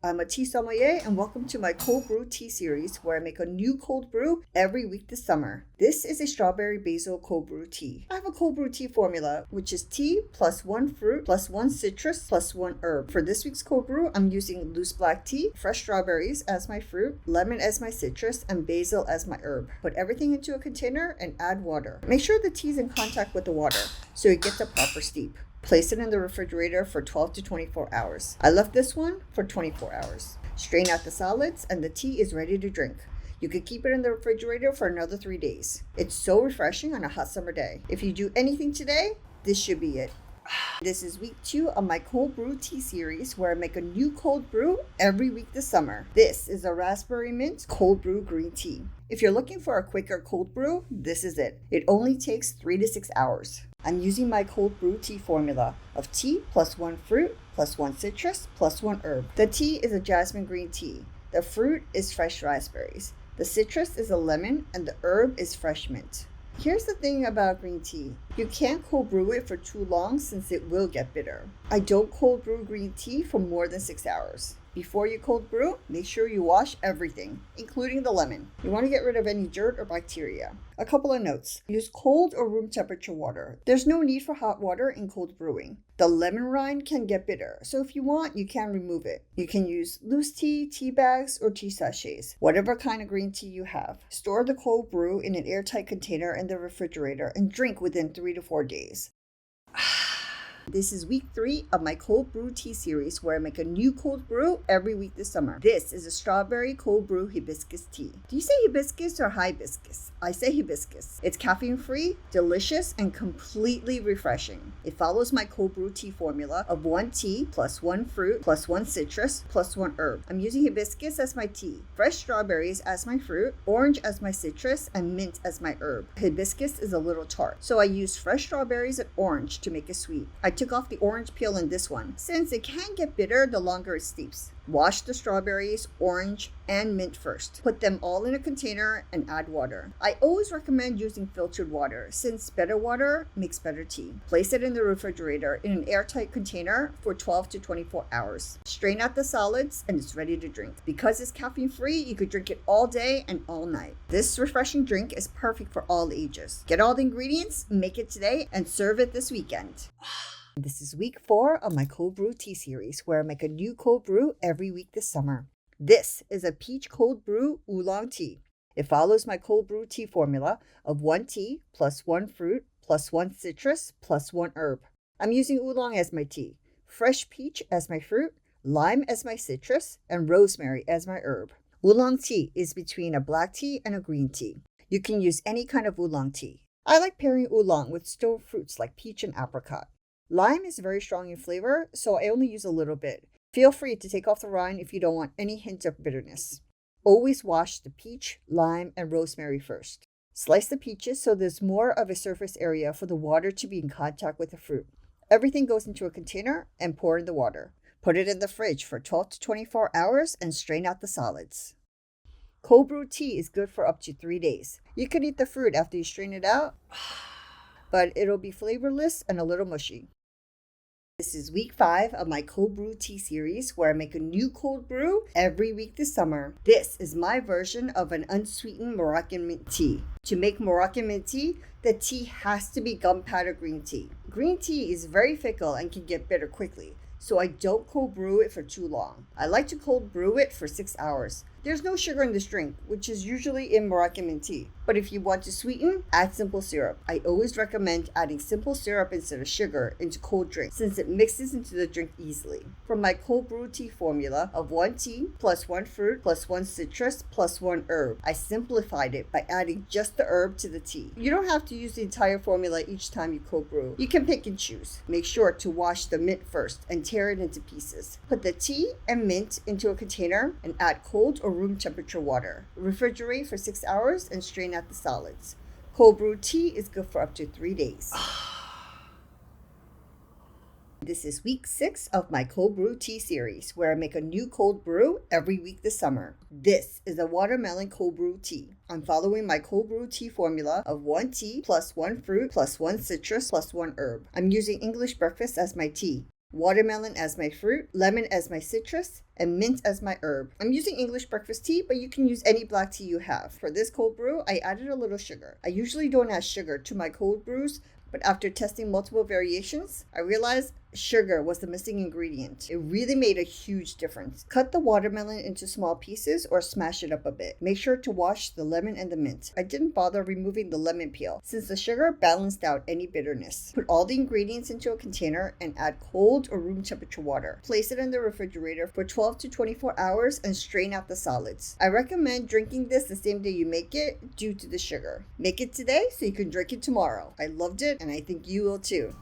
I'm a tea sommelier and welcome to my cold brew tea series where I make a new cold brew every week this summer. This is a strawberry basil cold brew tea. I have a cold brew tea formula which is tea plus 1 fruit plus 1 citrus plus 1 herb. For this week's cold brew, I'm using loose black tea, fresh strawberries as my fruit, lemon as my citrus, and basil as my herb. Put everything into a container and add water. Make sure the tea is in contact with the water so it gets a proper steep. Place it in the refrigerator for 12 to 24 hours. I left this one for 24 hours. Strain out the solids and the tea is ready to drink. You could keep it in the refrigerator for another 3 days. It's so refreshing on a hot summer day. If you do anything today, this should be it. This is week 2 of my cold brew tea series where I make a new cold brew every week this summer. This is a raspberry mint cold brew green tea. If you're looking for a quicker cold brew, this is it. It only takes 3 to 6 hours. I'm using my cold brew tea formula of tea plus 1 fruit plus 1 citrus plus 1 herb. The tea is a jasmine green tea. The fruit is fresh raspberries. The citrus is a lemon and the herb is fresh mint. Here's the thing about green tea. You can't cold brew it for too long since it will get bitter. I don't cold brew green tea for more than 6 hours. Before you cold brew, make sure you wash everything, including the lemon. You want to get rid of any dirt or bacteria. A couple of notes. Use cold or room temperature water. There's no need for hot water in cold brewing. The lemon rind can get bitter, so if you want, you can remove it. You can use loose tea, tea bags, or tea sachets, whatever kind of green tea you have. Store the cold brew in an airtight container in the refrigerator and drink within 3 to 4 days. This is week 3 of my cold brew tea series where I make a new cold brew every week this summer. This is a strawberry cold brew hibiscus tea. Do you say hibiscus or hibiscus? I say hibiscus. It's caffeine free, delicious, and completely refreshing. It follows my cold brew tea formula of 1 tea plus 1 fruit plus 1 citrus plus 1 herb. I'm using hibiscus as my tea, fresh strawberries as my fruit, orange as my citrus, and mint as my herb. Hibiscus is a little tart, so I use fresh strawberries and orange to make it sweet. I took off the orange peel in this one, since it can get bitter the longer it steeps. Wash the strawberries, orange, and mint first. Put them all in a container and add water. I always recommend using filtered water, since better water makes better tea. Place it in the refrigerator in an airtight container for 12 to 24 hours. Strain out the solids and it's ready to drink. Because it's caffeine free, you could drink it all day and all night. This refreshing drink is perfect for all ages. Get all the ingredients, make it today, and serve it this weekend. This is week 4 of my cold brew tea series where I make a new cold brew every week this summer. This is a peach cold brew oolong tea. It follows my cold brew tea formula of 1 tea plus 1 fruit plus 1 citrus plus 1 herb. I'm using oolong as my tea, fresh peach as my fruit, lime as my citrus, and rosemary as my herb. Oolong tea is between a black tea and a green tea. You can use any kind of oolong tea. I like pairing oolong with stone fruits like peach and apricot. Lime is very strong in flavor, so I only use a little bit. Feel free to take off the rind if you don't want any hint of bitterness. Always wash the peach, lime, and rosemary first. Slice the peaches so there's more of a surface area for the water to be in contact with the fruit. Everything goes into a container and pour in the water. Put it in the fridge for 12 to 24 hours and strain out the solids. Cold brew tea is good for up to 3 days. You can eat the fruit after you strain it out, but it'll be flavorless and a little mushy. This is week 5 of my cold brew tea series where I make a new cold brew every week this summer. This is my version of an unsweetened Moroccan mint tea. To make Moroccan mint tea, the tea has to be gunpowder green tea. Green tea is very fickle and can get bitter quickly, so I don't cold brew it for too long. I like to cold brew it for 6 hours. There's no sugar in this drink, which is usually in Moroccan mint tea. But if you want to sweeten, add simple syrup. I always recommend adding simple syrup instead of sugar into cold drinks since it mixes into the drink easily. From my cold brew tea formula of 1 tea plus 1 fruit plus 1 citrus plus 1 herb, I simplified it by adding just the herb to the tea. You don't have to use the entire formula each time you cold brew. You can pick and choose. Make sure to wash the mint first and tear it into pieces. Put the tea and mint into a container and add cold or room temperature water. Refrigerate for 6 hours and strain out the solids. Cold brew tea is good for up to 3 days. This is week 6 of my cold brew tea series where I make a new cold brew every week this summer. This is a watermelon cold brew tea. I'm following my cold brew tea formula of 1 tea plus 1 fruit plus 1 citrus plus 1 herb. I'm using English breakfast as my tea. watermelon as my fruit, lemon as my citrus, and mint as my herb. I'm using English breakfast tea, but you can use any black tea you have. For this cold brew, I added a little sugar. I usually don't add sugar to my cold brews, but after testing multiple variations, I realized sugar was the missing ingredient. It really made a huge difference. Cut the watermelon into small pieces or smash it up a bit. Make sure to wash the lemon and the mint. I didn't bother removing the lemon peel since the sugar balanced out any bitterness. Put all the ingredients into a container and add cold or room temperature water. Place it in the refrigerator for 12 to 24 hours and strain out the solids. I recommend drinking this the same day you make it due to the sugar. Make it today so you can drink it tomorrow. I loved it and I think you will too.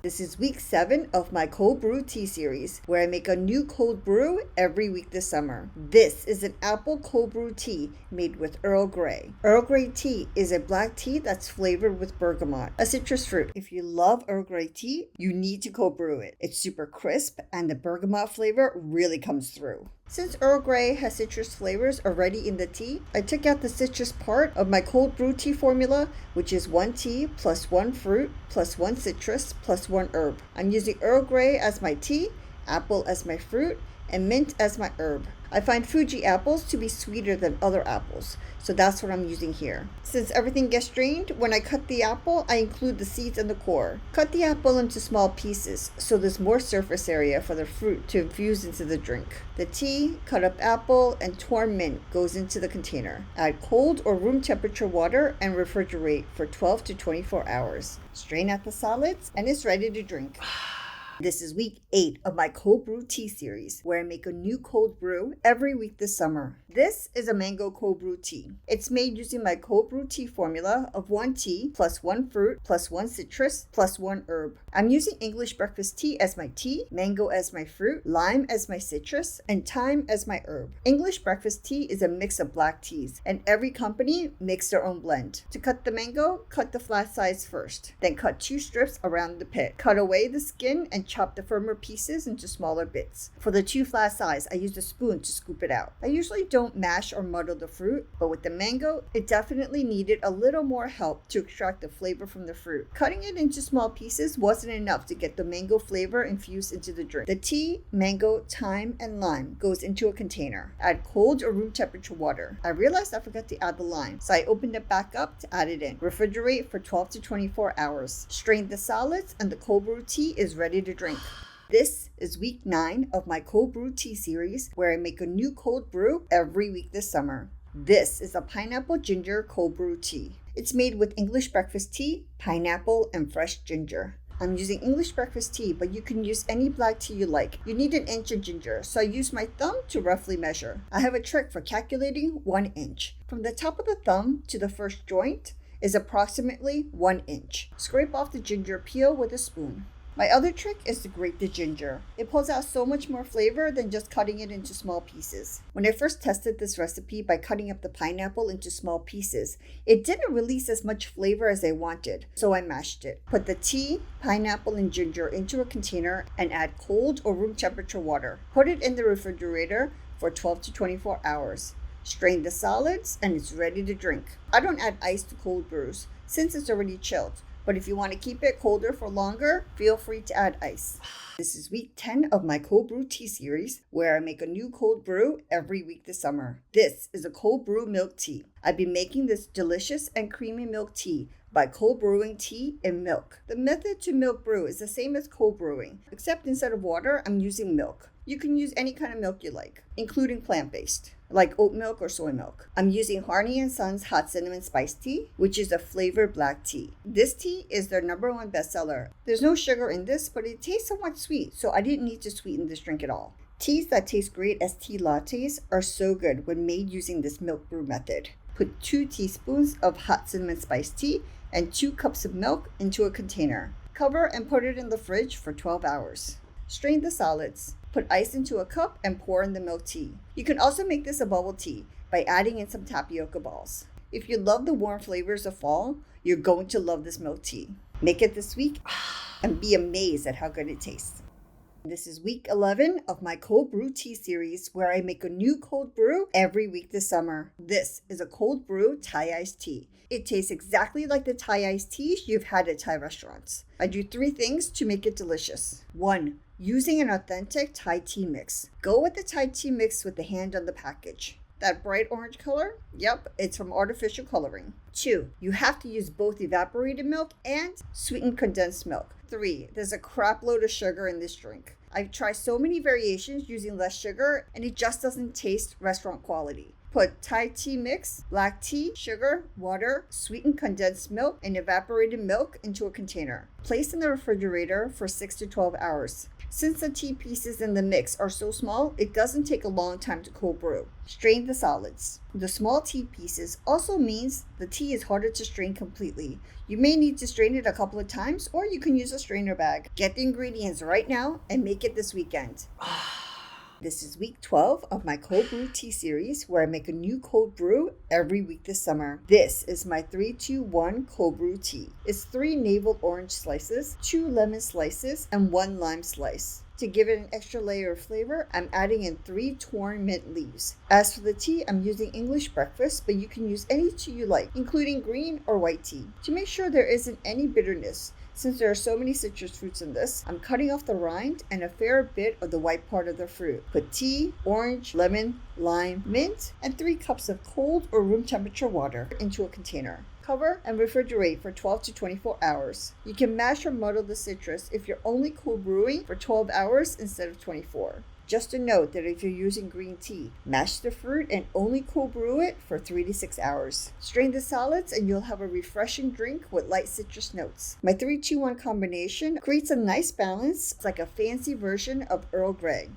This is week 7 of my cold brew tea series, where I make a new cold brew every week this summer. This is an apple cold brew tea made with Earl Grey. Earl Grey tea is a black tea that's flavored with bergamot, a citrus fruit. If you love Earl Grey tea, you need to cold brew it. It's super crisp and the bergamot flavor really comes through. Since Earl Grey has citrus flavors already in the tea, I took out the citrus part of my cold brew tea formula, which is 1 tea plus 1 fruit plus 1 citrus plus 1 herb. I'm using Earl Grey as my tea, apple as my fruit, and mint as my herb. I find Fuji apples to be sweeter than other apples, so that's what I'm using here. Since everything gets strained, when I cut the apple, I include the seeds and the core. Cut the apple into small pieces so there's more surface area for the fruit to infuse into the drink. The tea, cut up apple, and torn mint goes into the container. Add cold or room temperature water and refrigerate for 12 to 24 hours. Strain out the solids and it's ready to drink. This is week 8 of my cold brew tea series, where I make a new cold brew every week this summer. This is a mango cold brew tea. It's made using my cold brew tea formula of 1 tea plus 1 fruit plus 1 citrus plus 1 herb. I'm using English breakfast tea as my tea, mango as my fruit, lime as my citrus, and thyme as my herb. English breakfast tea is a mix of black teas, and every company makes their own blend. To cut the mango, cut the flat sides first. Then cut 2 strips around the pit. Cut away the skin and chop the firmer pieces into smaller bits. For the 2 flat sides, I use a spoon to scoop it out. I usually don't mash or muddle the fruit, but with the mango, it definitely needed a little more help to extract the flavor from the fruit. Cutting it into small pieces wasn't enough to get the mango flavor infused into the drink. The tea, mango, thyme, and lime goes into a container. Add cold or room temperature water. I realized I forgot to add the lime, so I opened it back up to add it in. Refrigerate for 12 to 24 hours. Strain the solids and the cold brew tea is ready to drink. This is week 9 of my cold brew tea series, where I make a new cold brew every week this summer. This is a pineapple ginger cold brew tea. It's made with English breakfast tea, pineapple, and fresh ginger. I'm using English breakfast tea, but you can use any black tea you like. You need 1 inch of ginger, so I use my thumb to roughly measure. I have a trick for calculating 1 inch. From the top of the thumb to the first joint is approximately 1 inch. Scrape off the ginger peel with a spoon. My other trick is to grate the ginger. It pulls out so much more flavor than just cutting it into small pieces. When I first tested this recipe by cutting up the pineapple into small pieces, it didn't release as much flavor as I wanted, so I mashed it. Put the tea, pineapple, and ginger into a container and add cold or room temperature water. Put it in the refrigerator for 12 to 24 hours. Strain the solids and it's ready to drink. I don't add ice to cold brews since it's already chilled. But if you want to keep it colder for longer, feel free to add ice. This is week 10 of my cold brew tea series, where I make a new cold brew every week this summer. This is a cold brew milk tea. I've been making this delicious and creamy milk tea by cold brewing tea in milk. The method to milk brew is the same as cold brewing, except instead of water, I'm using milk. You can use any kind of milk you like, including plant-based, like oat milk or soy milk. I'm using Harney & Sons Hot Cinnamon Spice Tea, which is a flavored black tea. This tea is their #1 bestseller. There's no sugar in this, but it tastes somewhat sweet, so I didn't need to sweeten this drink at all. Teas that taste great as tea lattes are so good when made using this milk brew method. Put 2 teaspoons of hot cinnamon spice tea and 2 cups of milk into a container. Cover and put it in the fridge for 12 hours. Strain the solids. Put ice into a cup and pour in the milk tea. You can also make this a bubble tea by adding in some tapioca balls. If you love the warm flavors of fall, you're going to love this milk tea. Make it this week and be amazed at how good it tastes. This is week 11 of my cold brew tea series where I make a new cold brew every week this summer. This is a cold brew Thai iced tea. It tastes exactly like the Thai iced teas you've had at Thai restaurants. I do 3 things to make it delicious. 1. Using an authentic Thai tea mix. Go with the Thai tea mix with the hand on the package. That bright orange color? Yep, it's from artificial coloring. 2. You have to use both evaporated milk and sweetened condensed milk. 3. There's a crap load of sugar in this drink. I've tried so many variations using less sugar and it just doesn't taste restaurant quality. Put Thai tea mix, black tea, sugar, water, sweetened condensed milk, and evaporated milk into a container. Place in the refrigerator for 6 to 12 hours. Since the tea pieces in the mix are so small, it doesn't take a long time to cold brew. Strain the solids. The small tea pieces also means the tea is harder to strain completely. You may need to strain it a couple of times, or you can use a strainer bag. Get the ingredients right now and make it this weekend. This is week 12 of my cold brew tea series where I make a new cold brew every week this summer. This is my 3-2-1 cold brew tea. It's 3 navel orange slices, 2 lemon slices, and 1 lime slice. To give it an extra layer of flavor, I'm adding in 3 torn mint leaves. As for the tea, I'm using English breakfast, but you can use any tea you like, including green or white tea. To make sure there isn't any bitterness, since there are so many citrus fruits in this, I'm cutting off the rind and a fair bit of the white part of the fruit. Put tea, orange, lemon, lime, mint, and 3 cups of cold or room temperature water into a container. Cover and refrigerate for 12 to 24 hours. You can mash or muddle the citrus if you're only cold brewing for 12 hours instead of 24. Just a note that if you're using green tea, mash the fruit and only cold brew it for 3 to 6 hours. Strain the solids and you'll have a refreshing drink with light citrus notes. My 3-2-1 combination creates a nice balance. It's like a fancy version of Earl Grey.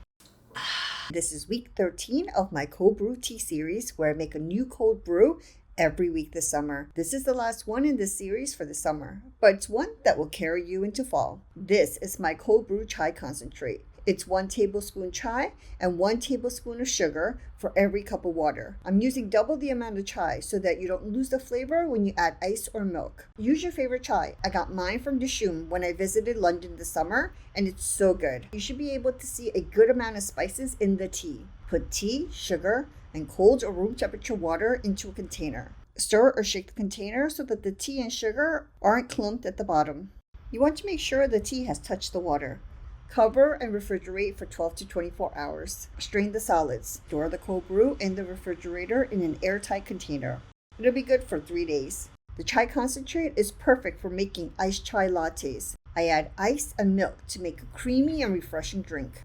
This is week 13 of my cold brew tea series where I make a new cold brew every week this summer. This is the last one in this series for the summer, but it's one that will carry you into fall. This is my cold brew chai concentrate. It's 1 tablespoon chai and 1 tablespoon of sugar for every cup of water. I'm using double the amount of chai so that you don't lose the flavor when you add ice or milk. Use your favorite chai. I got mine from Dishoom when I visited London this summer, and it's so good. You should be able to see a good amount of spices in the tea. Put tea, sugar, and cold or room temperature water into a container. Stir or shake the container so that the tea and sugar aren't clumped at the bottom. You want to make sure the tea has touched the water. Cover and refrigerate for 12 to 24 hours. Strain the solids. Store the cold brew in the refrigerator in an airtight container. It'll be good for 3 days. The chai concentrate is perfect for making iced chai lattes. I add ice and milk to make a creamy and refreshing drink.